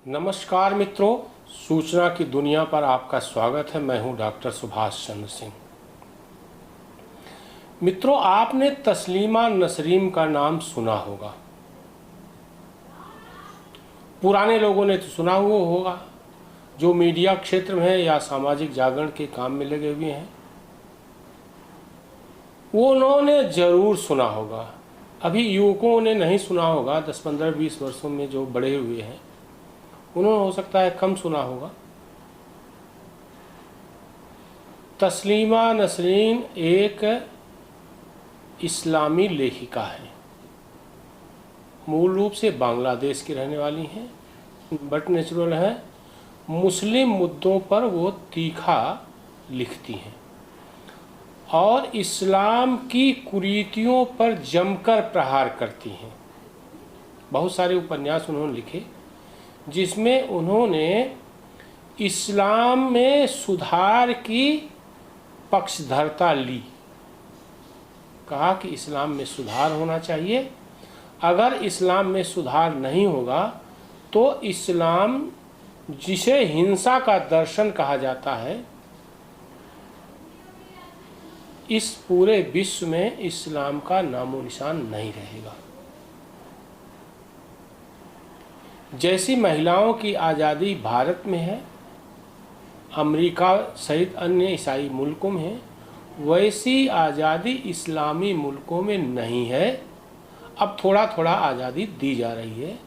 नमस्कार मित्रों, सूचना की दुनिया पर आपका स्वागत है। मैं हूं डॉक्टर सुभाष चंद्र सिंह। मित्रों, आपने तस्लीमा नसरीन का नाम सुना होगा। पुराने लोगों ने तो सुना हुआ होगा, जो मीडिया क्षेत्र में है या सामाजिक जागरण के काम में लगे हुए हैं वो उन्होंने जरूर सुना होगा। अभी युवकों ने नहीं सुना होगा, 10, 15, 20 वर्षों में जो बड़े हुए हैं उन्होंने हो सकता है कम सुना होगा। तस्लीमा नसरीन एक इस्लामी लेखिका है। मूल रूप से बांग्लादेश की रहने वाली हैं, बट नेचुरल है। मुस्लिम मुद्दों पर वो तीखा लिखती हैं और इस्लाम की कुरीतियों पर जमकर प्रहार करती हैं। बहुत सारे उपन्यास उन्होंने लिखे जिसमें उन्होंने इस्लाम में सुधार की पक्षधरता ली। कहा कि इस्लाम में सुधार होना चाहिए, अगर इस्लाम में सुधार नहीं होगा तो इस्लाम, जिसे हिंसा का दर्शन कहा जाता है, इस पूरे विश्व में इस्लाम का नामो निशान नहीं रहेगा। जैसी महिलाओं की आज़ादी भारत में है, अमेरिका सहित अन्य ईसाई मुल्कों में है, वैसी आज़ादी इस्लामी मुल्कों में नहीं है। अब थोड़ा थोड़ा आज़ादी दी जा रही है।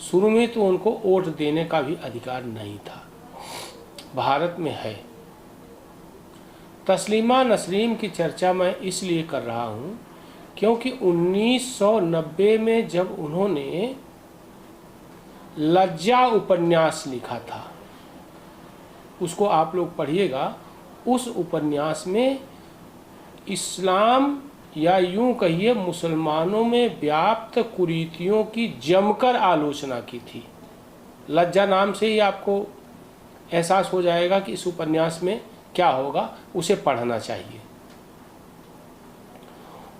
शुरू में तो उनको वोट देने का भी अधिकार नहीं था, भारत में है। तस्लीमा नसरीन की चर्चा मैं इसलिए कर रहा हूँ क्योंकि 1990 में जब उन्होंने लज्जा उपन्यास लिखा था, उसको आप लोग पढ़िएगा। उस उपन्यास में इस्लाम या यूं कहिए मुसलमानों में व्याप्त कुरीतियों की जमकर आलोचना की थी। लज्जा नाम से ही आपको एहसास हो जाएगा कि इस उपन्यास में क्या होगा, उसे पढ़ना चाहिए।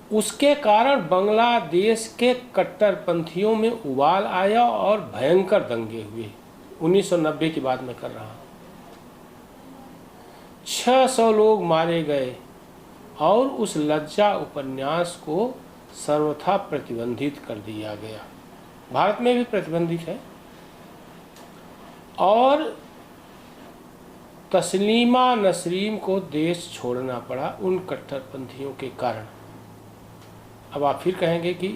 उसके कारण बांग्लादेश के कट्टरपंथियों में उबाल आया और भयंकर दंगे हुए। 1990 की बात मैं कर रहा हूँ। 600 लोग मारे गए और उस लज्जा उपन्यास को सर्वथा प्रतिबंधित कर दिया गया। भारत में भी प्रतिबंधित है। और तस्लीमा नसरीन को देश छोड़ना पड़ा उन कट्टरपंथियों के कारण। अब आप फिर कहेंगे कि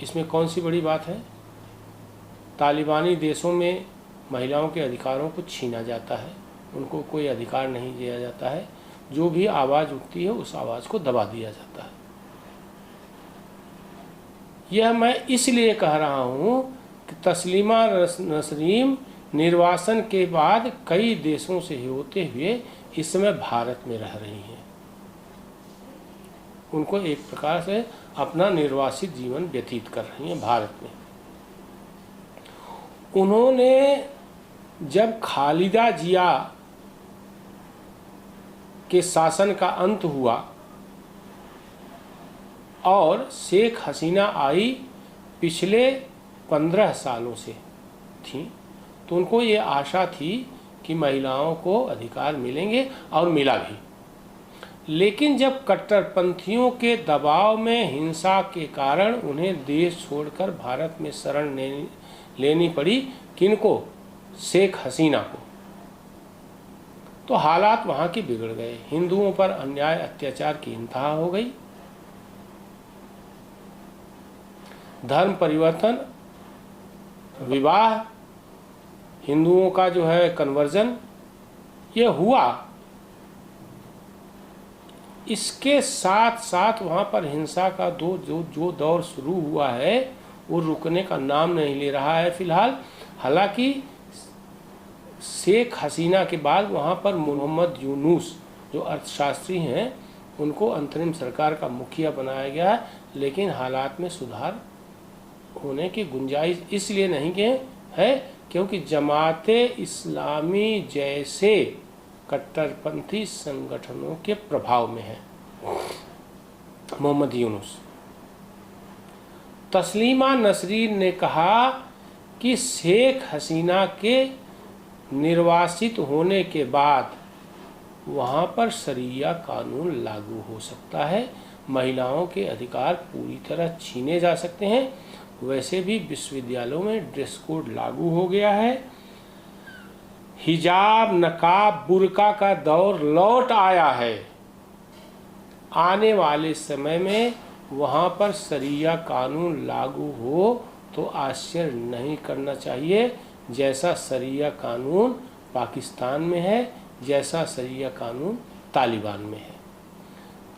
इसमें कौन सी बड़ी बात है। तालिबानी देशों में महिलाओं के अधिकारों को छीना जाता है, उनको कोई अधिकार नहीं दिया जाता है। जो भी आवाज़ उठती है उस आवाज़ को दबा दिया जाता है। यह मैं इसलिए कह रहा हूँ कि तस्लीमा नसरीन निर्वासन के बाद कई देशों से होते हुए इस समय भारत में रह रही हैं। उनको एक प्रकार से अपना निर्वासित जीवन व्यतीत कर रही हैं भारत में। उन्होंने जब खालिदा जिया के शासन का अंत हुआ और शेख हसीना आई, पिछले 15 सालों से थी, तो उनको ये आशा थी कि महिलाओं को अधिकार मिलेंगे और मिला भी। लेकिन जब कट्टरपंथियों के दबाव में, हिंसा के कारण उन्हें देश छोड़कर भारत में शरण लेनी पड़ी, किनको? शेख हसीना को, तो हालात वहाँ की बिगड़ गए। हिंदुओं पर अन्याय अत्याचार की इंतहा हो गई। धर्म परिवर्तन, विवाह, हिंदुओं का जो है कन्वर्जन, ये हुआ। इसके साथ साथ वहाँ पर हिंसा का जो दौर शुरू हुआ है वो रुकने का नाम नहीं ले रहा है फिलहाल। हालांकि शेख हसीना के बाद वहाँ पर मोहम्मद यूनुस जो अर्थशास्त्री हैं, उनको अंतरिम सरकार का मुखिया बनाया गया है। लेकिन हालात में सुधार होने की गुंजाइश इसलिए नहीं है क्योंकि जमाते इस्लामी जैसे कट्टरपंथी संगठनों के प्रभाव में है। मोहम्मद यूनुस। तस्लीमा नसरीन ने कहा कि शेख हसीना के निर्वासित होने के बाद वहाँ पर शरिया कानून लागू हो सकता है, महिलाओं के अधिकार पूरी तरह छीने जा सकते हैं। वैसे भी विश्वविद्यालयों में ड्रेस कोड लागू हो गया है। हिजाब, नकाब, बुर्का का दौर लौट आया है। आने वाले समय में वहाँ पर शरिया कानून लागू हो तो आश्चर्य नहीं करना चाहिए, जैसा शरिया कानून पाकिस्तान में है, जैसा शरिया कानून तालिबान में है।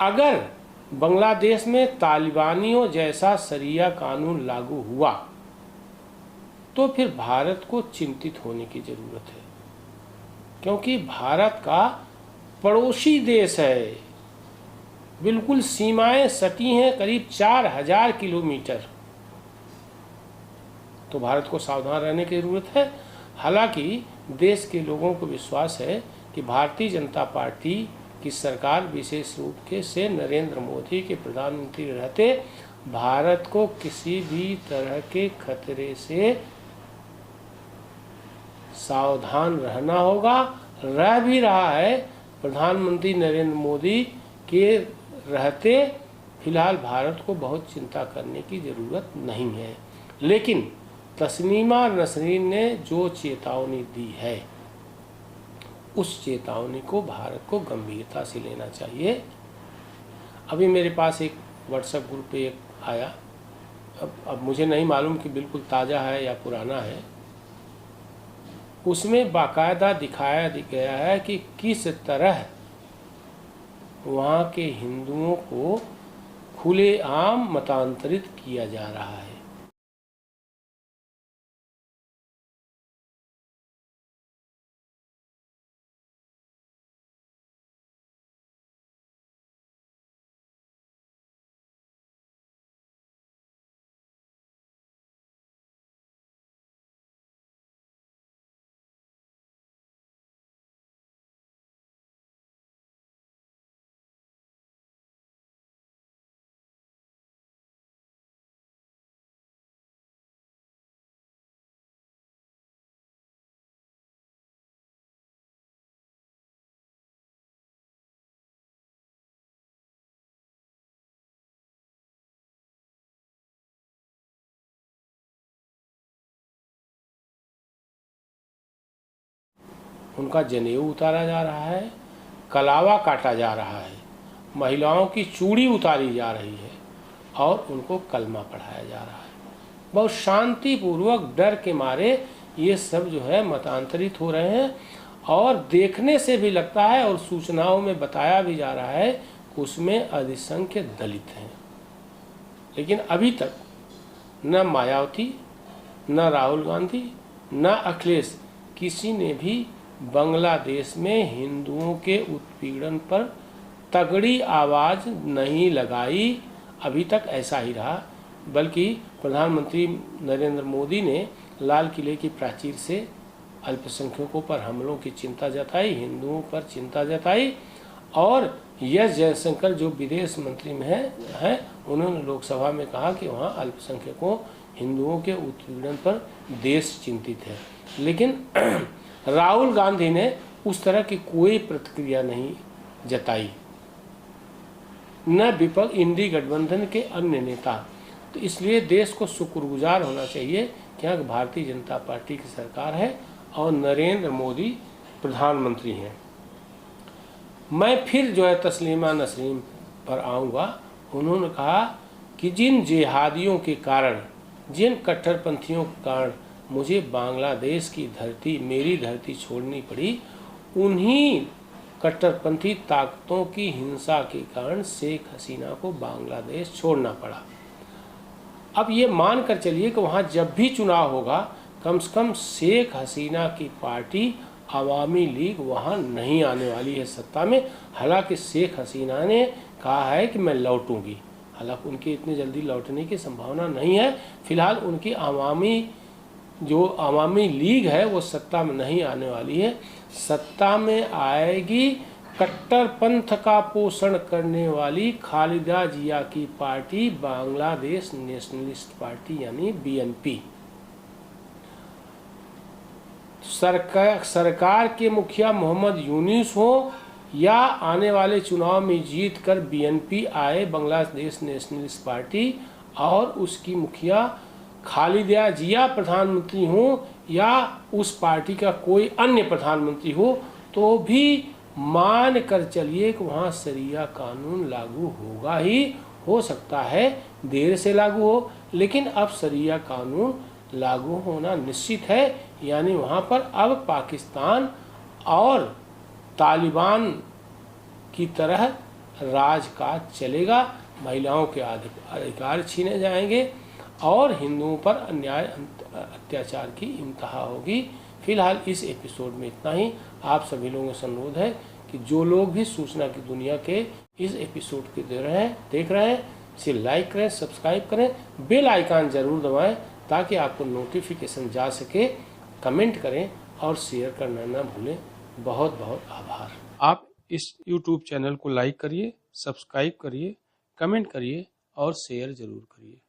अगर बांग्लादेश में तालिबानियों जैसा शरिया कानून लागू हुआ तो फिर भारत को चिंतित होने की ज़रूरत है, क्योंकि भारत का पड़ोसी देश है, बिल्कुल सीमाएं सटी हैं करीब 4000 किलोमीटर। तो भारत को सावधान रहने की ज़रूरत है। हालांकि देश के लोगों को विश्वास है कि भारतीय जनता पार्टी की सरकार, विशेष रूप से नरेंद्र मोदी के प्रधानमंत्री रहते, भारत को किसी भी तरह के खतरे से सावधान रहना होगा। रह भी रहा है। प्रधानमंत्री नरेंद्र मोदी के रहते फिलहाल भारत को बहुत चिंता करने की ज़रूरत नहीं है। लेकिन तस्नीमा नसरीन ने जो चेतावनी दी है, उस चेतावनी को भारत को गंभीरता से लेना चाहिए। अभी मेरे पास एक व्हाट्सएप ग्रुप पे एक आया, अब मुझे नहीं मालूम कि बिल्कुल ताज़ा है या पुराना है। उसमें बाकायदा दिखाया गया है कि किस तरह वहाँ के हिंदुओं को खुलेआम मतांतरित किया जा रहा है। उनका जनेऊ उतारा जा रहा है, कलावा काटा जा रहा है, महिलाओं की चूड़ी उतारी जा रही है और उनको कलमा पढ़ाया जा रहा है। बहुत शांतिपूर्वक डर के मारे ये सब जो है मतांतरित हो रहे हैं। और देखने से भी लगता है और सूचनाओं में बताया भी जा रहा है कि उसमें अधिसंख्य दलित हैं। लेकिन अभी तक न मायावती, न राहुल गांधी, न अखिलेश, किसी ने भी बांग्लादेश में हिंदुओं के उत्पीड़न पर तगड़ी आवाज़ नहीं लगाई। अभी तक ऐसा ही रहा। बल्कि प्रधानमंत्री नरेंद्र मोदी ने लाल किले की प्राचीर से अल्पसंख्यकों पर हमलों की चिंता जताई, हिंदुओं पर चिंता जताई। और एस जयशंकर जो विदेश मंत्री में हैं, उन्होंने लोकसभा में कहा कि वहाँ अल्पसंख्यकों, हिंदुओं के उत्पीड़न पर देश चिंतित है। लेकिन राहुल गांधी ने उस तरह की कोई प्रतिक्रिया नहीं जताई, न विपक्ष, इंडी गठबंधन के अन्य नेता। तो इसलिए देश को शुक्रगुजार होना चाहिए कि यहाँ भारतीय जनता पार्टी की सरकार है और नरेंद्र मोदी प्रधानमंत्री हैं। मैं फिर जो है तस्लीमा नसरीन पर आऊँगा। उन्होंने कहा कि जिन जिहादियों के कारण, जिन कट्टरपंथियों के कारण मुझे बांग्लादेश की धरती, मेरी धरती छोड़नी पड़ी, उन्हीं कट्टरपंथी ताकतों की हिंसा के कारण शेख हसीना को बांग्लादेश छोड़ना पड़ा। अब ये मान कर चलिए कि वहाँ जब भी चुनाव होगा, कम से कम शेख हसीना की पार्टी अवामी लीग वहाँ नहीं आने वाली है सत्ता में। हालांकि शेख हसीना ने कहा है कि मैं लौटूंगी, हालांकि उनकी इतनी जल्दी लौटने की संभावना नहीं है। फिलहाल उनकी अवामी लीग है वो सत्ता में नहीं आने वाली है। सत्ता में आएगी कट्टरपंथ का पोषण करने वाली खालिदा जिया की पार्टी, बांग्लादेश नेशनलिस्ट पार्टी यानी बीएनपी। सरकार के मुखिया मोहम्मद यूनुस हो या आने वाले चुनाव में जीत कर बीएनपी आए, बांग्लादेश नेशनलिस्ट पार्टी, और उसकी मुखिया खालिदा जिया प्रधानमंत्री हो या उस पार्टी का कोई अन्य प्रधानमंत्री हो, तो भी मान कर चलिए कि वहाँ शरिया कानून लागू होगा ही। हो सकता है देर से लागू हो, लेकिन अब शरिया कानून लागू होना निश्चित है। यानी वहाँ पर अब पाकिस्तान और तालिबान की तरह राजकाज चलेगा, महिलाओं के अधिकार छीने जाएंगे और हिंदुओं पर अन्याय अत्याचार की इंतहा होगी। फिलहाल इस एपिसोड में इतना ही। आप सभी लोगों से अनुरोध है कि जो लोग भी सूचना की दुनिया के इस एपिसोड के देख रहे हैं इसे लाइक करें, सब्सक्राइब करें, बेल आइकन जरूर दबाएं ताकि आपको नोटिफिकेशन जा सके। कमेंट करें और शेयर करना ना भूलें। बहुत बहुत आभार। आप इस YouTube चैनल को लाइक करिए, सब्सक्राइब करिए, कमेंट करिए और शेयर जरूर करिए।